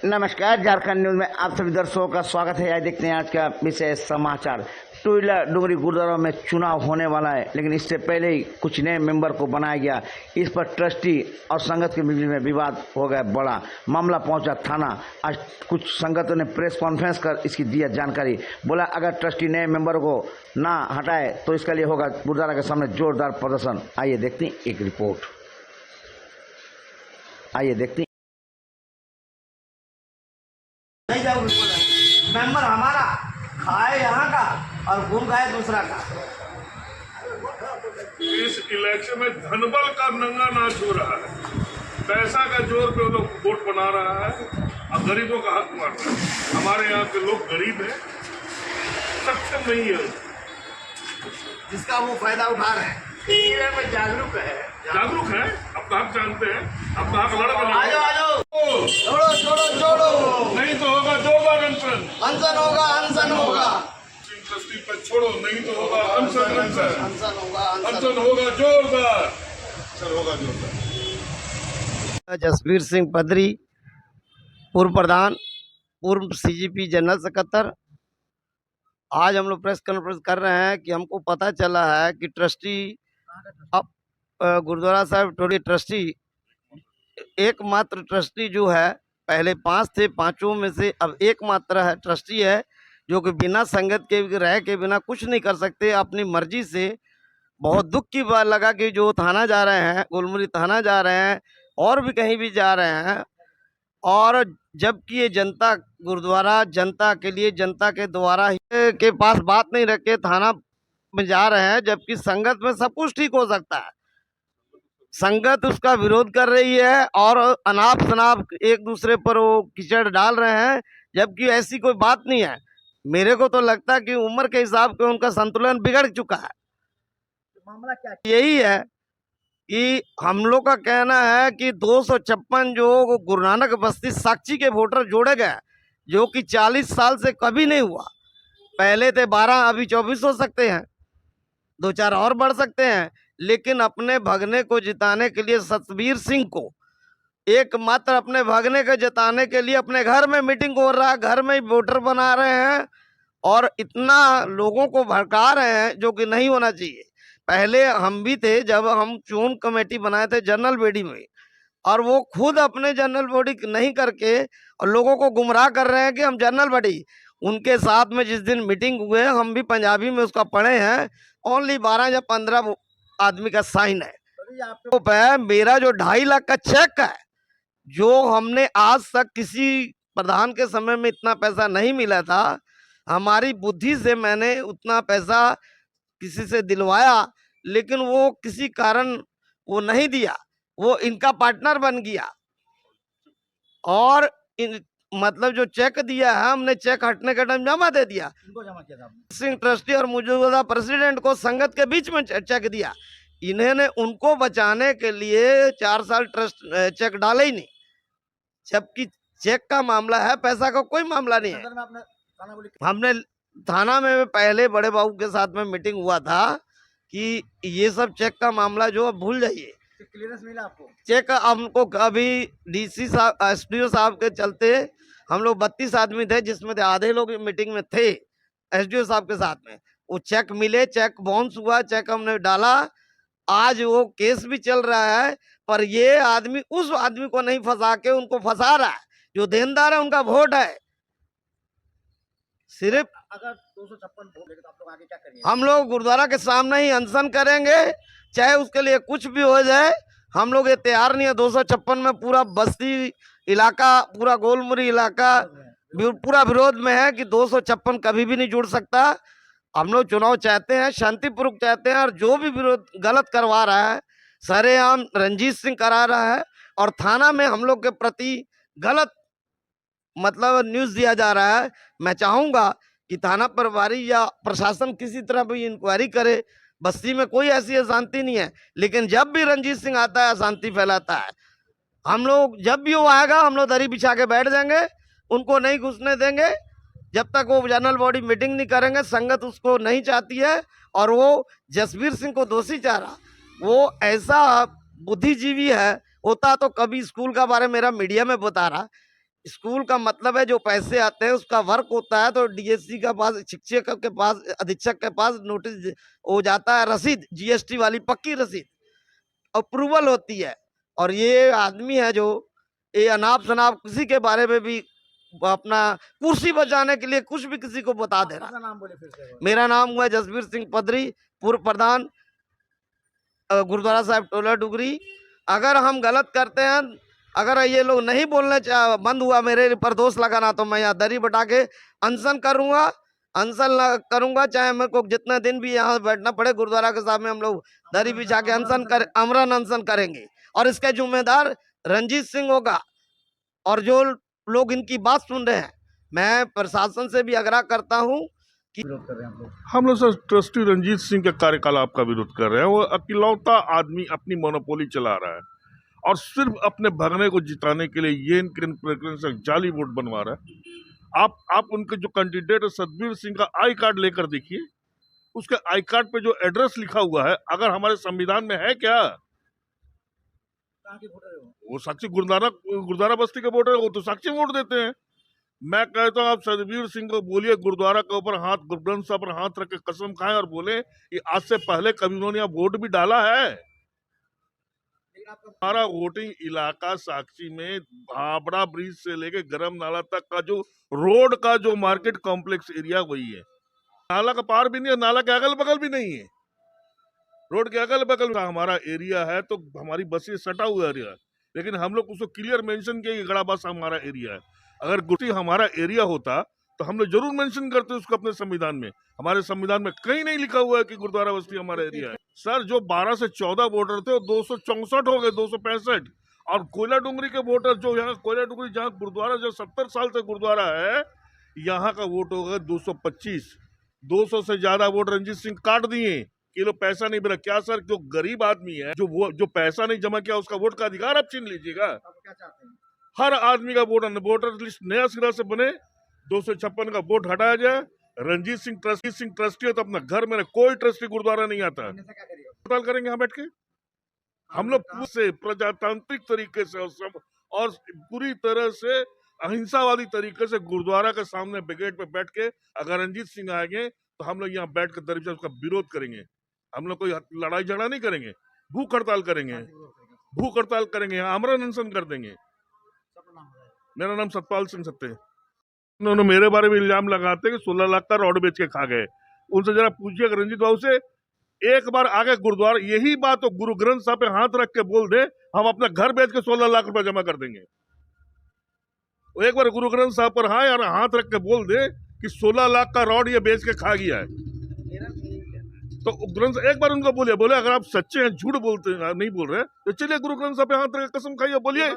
नमस्कार, झारखंड न्यूज में आप सभी दर्शकों का स्वागत है। आज देखते हैं आज का विशेष समाचार। टुइला डुंगरी गुरुद्वारा में चुनाव होने वाला है, लेकिन इससे पहले ही कुछ नए मेंबर को बनाया गया। इस पर ट्रस्टी और संगत के बीच में विवाद हो गया बड़ा। मामला पहुंचा थाना। आज कुछ संगतों ने प्रेस कॉन्फ्रेंस कर इसकी दिया जानकारी। बोला अगर ट्रस्टी नए मेंबर को ना हटाए तो इसके लिए होगा गुरुद्वारा के सामने जोरदार प्रदर्शन। आइए देखते हैं एक रिपोर्ट। आइए देखते हैं। नहीं जाओ, मेंबर हमारा खाए यहाँ का और घूम खाए दूसरा का। इस इलेक्शन में धनबल का नंगा नाच हो रहा है। पैसा का जोर पे वो लोग वोट बना रहा है और गरीबों का हक मार रहा है। हमारे यहाँ के लोग गरीब हैं, सक्षम नहीं है, जिसका वो फायदा उठा रहे हैं। में जागरूक है, जागरूक है, अपना हक जानते हैं, अपना हक लड़ कर छोड़ो छोड़ो छोड़ो, नहीं तो होगा जोरदार अनशन। अनशन होगा, अनशन होगा। ट्रस्टी पर छोड़ो, नहीं तो होगा अनशन। अनशन होगा, अनशन होगा जोरदार, अनशन होगा जोरदार। जसबीर सिंह पदरी, पूर्व प्रधान, पूर्व सीजीपी जनरल सेक्रेटरी। आज हम लोग प्रेस कॉन्फ्रेंस कर रहे हैं कि हमको पता चला है कि ट्रस्टी अब गुरुद्वारा साहिब टोली ट्रस्टी एकमात्र ट्रस्टी जो है, पहले 5 थे, 5 में से अब एकमात्र है ट्रस्टी है जो कि बिना संगत के रह के बिना कुछ नहीं कर सकते, अपनी मर्जी से। बहुत दुख की बात लगा कि जो थाना जा रहे हैं, गुलमुरी थाना जा रहे हैं और भी कहीं भी जा रहे हैं, और जबकि ये जनता गुरुद्वारा जनता के लिए जनता के द्वारा ही के पास बात नहीं रख के थाना में जा रहे हैं, जबकि संगत में सब कुछ ठीक हो सकता है। संगत उसका विरोध कर रही है और अनाप शनाप एक दूसरे पर वो कीचड़ डाल रहे हैं, जबकि ऐसी कोई बात नहीं है। मेरे को तो लगता है कि उम्र के हिसाब से उनका संतुलन बिगड़ चुका है। मामला क्या? यही है कि हम लोग का कहना है कि 256 जो गुरु नानक बस्ती साक्षी के वोटर जोड़े गए, जो कि 40 साल से कभी नहीं हुआ। पहले थे 12, अभी 24 हो सकते हैं, 2-4 और बढ़ सकते हैं। लेकिन अपने भगने को जिताने के लिए सतबीर सिंह को एकमात्र अपने भगने को जिताने के लिए अपने घर में मीटिंग हो रहा है, घर में ही वोटर बना रहे हैं और इतना लोगों को भड़का रहे हैं जो कि नहीं होना चाहिए। पहले हम भी थे जब हम चुन कमेटी बनाए थे जनरल बॉडी में, और वो खुद अपने जनरल बॉडी नहीं करके और लोगों को गुमराह कर रहे हैं कि हम जनरल बॉडी। उनके साथ में जिस दिन मीटिंग हुए, हम भी पंजाबी में उसका पढ़े हैं, ओनली 12 या 15 आदमी का साइन है। तो मेरा जो 2.5 लाख का चेक है, जो हमने आज तक किसी प्रधान के समय में इतना पैसा नहीं मिला था, हमारी बुद्धि से मैंने उतना पैसा किसी से दिलवाया, लेकिन वो किसी कारण वो नहीं दिया, वो इनका पार्टनर बन गया। और मतलब जो चेक दिया है, हमने चेक हटने का टाइम जमा दे दिया। इनको जमा किया था आपने? सिंह ट्रस्टी और मौजूदा प्रेसिडेंट को संगत के बीच में चेक दिया। इन्होंने उनको बचाने के लिए 4 साल ट्रस्ट चेक डाले ही नहीं, जबकि चेक का मामला है, पैसा का कोई मामला नहीं है। हमने थाना में पहले बड़े बाबू के साथ में मीटिंग हुआ था कि ये सब चेक का मामला जो अब भूल जाइए। क्लियरेंस मिला आपको? चेक हमको अभी डीसी साहब एसडीओ साहब के चलते हम लोग 32 आदमी थे, जिसमें से आधे लोग मीटिंग में थे एसडीओ साहब के साथ में। वो चेक मिले, चेक बाउंस हुआ, चेक हमने डाला। आज वो केस भी चल रहा है, पर ये आदमी उस आदमी को नहीं फंसा के उनको फंसा रहा है। जो देनदार है उनका वोट है। सिर्फ अगर 256 वोट लेंगे तो आप लोग आगे क्या करेंगे? हम लोग गुरुद्वारा के सामने ही अनशन करेंगे, चाहे उसके लिए कुछ भी हो जाए। हम लोग ये तैयार नहीं है। 256 में पूरा बस्ती इलाका, पूरा गोलमुरी इलाका पूरा विरोध में है कि 256 कभी भी नहीं जुड़ सकता। हम लोग चुनाव चाहते हैं, शांतिपूर्वक चाहते हैं, और जो भी विरोध गलत करवा रहा है, सरेआम रंजीत सिंह करा रहा है, और थाना में हम लोग के प्रति गलत मतलब न्यूज़ दिया जा रहा है। मैं चाहूँगा कि थाना प्रभारी या प्रशासन किसी तरह भी इंक्वायरी करे। बस्ती में कोई ऐसी अशांति नहीं है, लेकिन जब भी रंजीत सिंह आता है अशांति फैलाता है। हम लोग जब भी वो आएगा, हम लोग दरी बिछा के बैठ जाएंगे, उनको नहीं घुसने देंगे जब तक वो जनरल बॉडी मीटिंग नहीं करेंगे। संगत उसको नहीं चाहती है, और वो जसबीर सिंह को दोषी चाह रहा। वो ऐसा बुद्धिजीवी है, होता तो कभी स्कूल का बारे मेरा मीडिया में बता रहा स्कूल का मतलब है जो पैसे आते हैं उसका वर्क होता है, तो डीएससी का पास, शिक्षक के पास, अधीक्षक के पास नोटिस हो जाता है, रसीद, जीएसटी वाली पक्की रसीद अप्रूवल होती है। और ये आदमी है जो ये अनाप शनाप किसी के बारे में भी अपना कुर्सी बचाने के लिए कुछ भी किसी को बता दे रहा। नाम बोले फिर से। मेरा नाम हुआ जसवीर सिंह पदरी, पूर्व प्रधान गुरुद्वारा साहिब टोला डुगरी। अगर हम गलत करते हैं, अगर ये लोग नहीं बोलने बंद हुआ मेरे पर दोष लगाना, तो मैं यहाँ दरी बटा के अनशन करूंगा, करूंगा, चाहे मेरे को जितने दिन भी यहाँ बैठना पड़े। गुरुद्वारा के सामने हम लोग दरी बिछा के अमरन अनशन करेंगे, और इसका जिम्मेदार रंजीत सिंह होगा। और जो लोग इनकी बात सुन रहे हैं, मैं प्रशासन से भी आग्रह करता हूँ कि हम लोग सर ट्रस्टी रंजीत सिंह के कार्यकलाप का विरोध कर रहे हैं। वो अकेलौता आदमी अपनी मोनोपोली चला रहा है और सिर्फ अपने भगने को जिताने के लिए ये प्रकरण से जाली वोट बनवा रहा है। आप उनके जो कैंडिडेट है सतबीर सिंह का आई कार्ड लेकर देखिए, उसके आई कार्ड पे जो एड्रेस लिखा हुआ है, अगर हमारे संविधान में है क्या? वो साक्षी गुरुद्वारा बस्ती के वोटर है, वो तो साक्षी वोट देते हैं। मैं कहता हूँ आप सतबीर सिंह को बोलिए गुरुद्वारा के ऊपर हाथ, गुरु ग्रंथ साहब पर हाथ रख के कसम खाएं और बोले कि आज से पहले कभी उन्होंने यहाँ वोट भी डाला है। हमारा वोटिंग इलाका साक्षी में भाबड़ा ब्रिज से लेके गरम नाला तक का जो रोड का जो मार्केट कॉम्प्लेक्स एरिया वही है। नाला का पार भी नहीं है, नाला के अगल बगल भी नहीं है, रोड के अगल बगल हमारा एरिया है। तो हमारी बसें सटा हुआ एरिया है, लेकिन हम लोग उसको क्लियर मेंशन किया कि गड़ाबासा हमारा एरिया है। अगर गुटी हमारा एरिया होता तो हम लोग जरूर मेंशन करते उसको अपने संविधान में। हमारे संविधान में कहीं नहीं लिखा हुआ है कि गुरुद्वारा बस्ती हमारा एरिया है। सर, जो 12 से 14 वोटर थे वो 264 हो गए, 265। और कोयला डुंगरी के वोटर जो यहाँ कोयला डुंगरी जहाँ गुरुद्वारा जो 70 साल से गुरुद्वारा है, यहाँ का वोट हो गया 225। 200 से ज्यादा वोट रंजीत सिंह काट दिए कि लोग पैसा नहीं मिला। क्या सर, जो गरीब आदमी है जो पैसा नहीं जमा किया उसका वोट का अधिकार आप छीन लीजिएगा? क्या चाहते हैं? हर आदमी का वोटर लिस्ट नया सिरा से बने, 256 का वोट हटाया जाए। रंजीत सिंह ट्रस्टी है तो अपना घर में कोई ट्रस्टी गुरुद्वारा नहीं आता। हड़ताल करेंगे यहाँ बैठ के हम लोग से प्रजातांत्रिक तरीके से और पूरी तरह से अहिंसावादी तरीके से गुरुद्वारा के सामने ब्रिगेड पे बैठ के अगर रंजीत सिंह आएंगे तो हम लोग यहाँ बैठ कर दरवाजा उसका विरोध करेंगे। हम लोग कोई लड़ाई झगड़ा नहीं करेंगे, भूख हड़ताल करेंगे, यहाँ आमरण अनशन कर देंगे। मेरा नाम सतपाल सिंह सत्ते है। उन्होंने मेरे बारे में इल्जाम लगाते कि 16 लाख का रॉड बेच के खा गए। उनसे जरा पूछिए रंजीत बाबू से, एक बार आगे गुरुद्वारा यही बात तो गुरु ग्रंथ साहब पे हाथ रख के बोल दे हम अपना घर बेच के 16 लाख रुपए जमा कर देंगे। एक बार गुरु ग्रंथ साहब पर हाथ रख के बोल दे कि 16 लाख का रॉड ये बेच के खा गया है, तो ग्रंथ एक बार उनको बोले अगर आप सच्चे हैं, झूठ बोलते हैं, नहीं बोल रहे तो चलिए गुरु ग्रंथ साहब पे हाथ रख के कसम खाइए, बोलिए।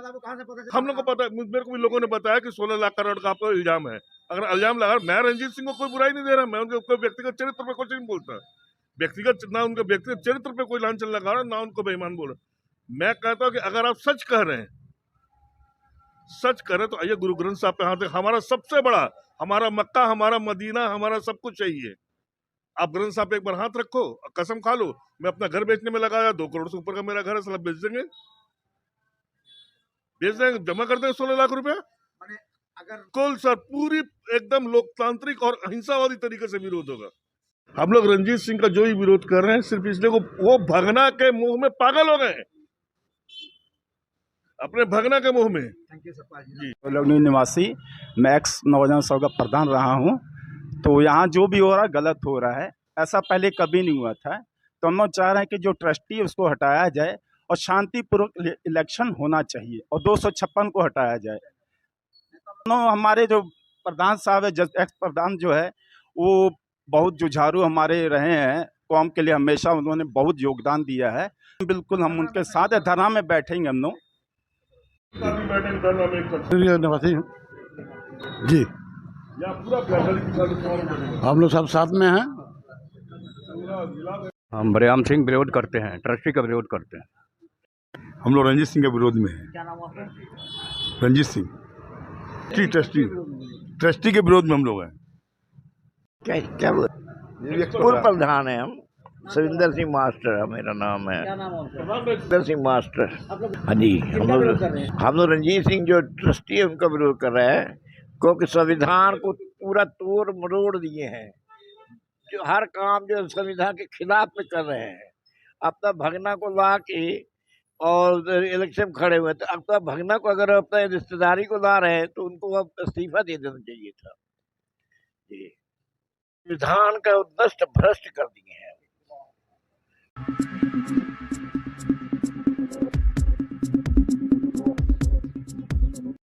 हम लोग को पता है, मेरे को भी लोगों ने बताया कि 16 लाख का रॉड का आपको इल्जाम है। अगर इल्जाम लगा, मैं रंजीत सिंह को कोई बुराई नहीं दे रहा, मैं उनके कोई व्यक्तिगत चरित्र पे कुछ नहीं बोलता, ना उनके व्यक्तिगत चरित्र पे कोई लांछन लगा रहा, ना उनको बेईमान बोल रहा। मैं कहता हूँ कि अगर आप सच कह रहे हैं, सच करें तो आइए गुरु ग्रंथ साहब पे हाथ। हमारा सबसे बड़ा, हमारा मक्का, हमारा मदीना, हमारा सब कुछ चाहिए। आप ग्रंथ साहब पे एक बार हाथ रखो, कसम खा लो, मैं अपना घर बेचने में लगाया, 2 करोड़ से ऊपर का मेरा घर है, सब बेच देंगे, जमा कर देंगे 16 लाख रुपया। अगर कुल सर पूरी एकदम लोकतांत्रिक और अहिंसावादी तरीके से विरोध होगा। हम लोग रंजीत सिंह का जो ही विरोध कर रहे हैं सिर्फ इसलिए वो भगना के मुंह में पागल हो गए, अपने भगना के मुंह में। थैंक यू सतपाल जी। लखनऊ निवासी, मैं एक्स नौजवान संघ का प्रधान रहा हूँ। तो यहाँ जो भी हो रहा है गलत हो रहा है, ऐसा पहले कभी नहीं हुआ था। तो हम लोग चाह रहे हैं कि जो ट्रस्टी है उसको हटाया जाए और शांतिपूर्वक इलेक्शन होना चाहिए और 256 को हटाया जाए। तो हमारे जो प्रधान साहब है, एक्स प्रधान जो है, वो बहुत जुझारू हमारे रहे हैं, कौम के लिए हमेशा उन्होंने बहुत योगदान दिया है। बिल्कुल हम उनके साथ धरना में बैठेंगे हम लोग निवासी जी, हम लोग सब साथ में हैं। हम बरियाम सिंह विरोध करते हैं, ट्रस्टी का विरोध करते हैं। हम लोग रंजीत सिंह के विरोध में हैं। क्या नाम है आपका? रंजीत सिंह ट्रस्टी के विरोध में हम लोग हैं। क्या पूर्व प्रधान है हम। सविंदर सिंह मास्टर है मेरा नाम है। क्या नाम है उनका? सविंदर सिंह मास्टर। आप लोग हाँ जी, किनका विरोध कर रहे हैं? हम लोग रंजीत सिंह जो ट्रस्टी है उनका विरोध कर रहे हैं, क्योंकि संविधान को पूरा तोड़ मरोड़ दिए हैं। जो हर काम जो संविधान के खिलाफ में कर रहे हैं। अपना भगना को ला के और इलेक्शन खड़े हुए, तो अपना भगना को अगर अपने रिश्तेदारी को ला रहे हैं तो उनको अब इस्तीफा दे देना चाहिए था। जी, संविधान का नष्ट भ्रष्ट कर दिए।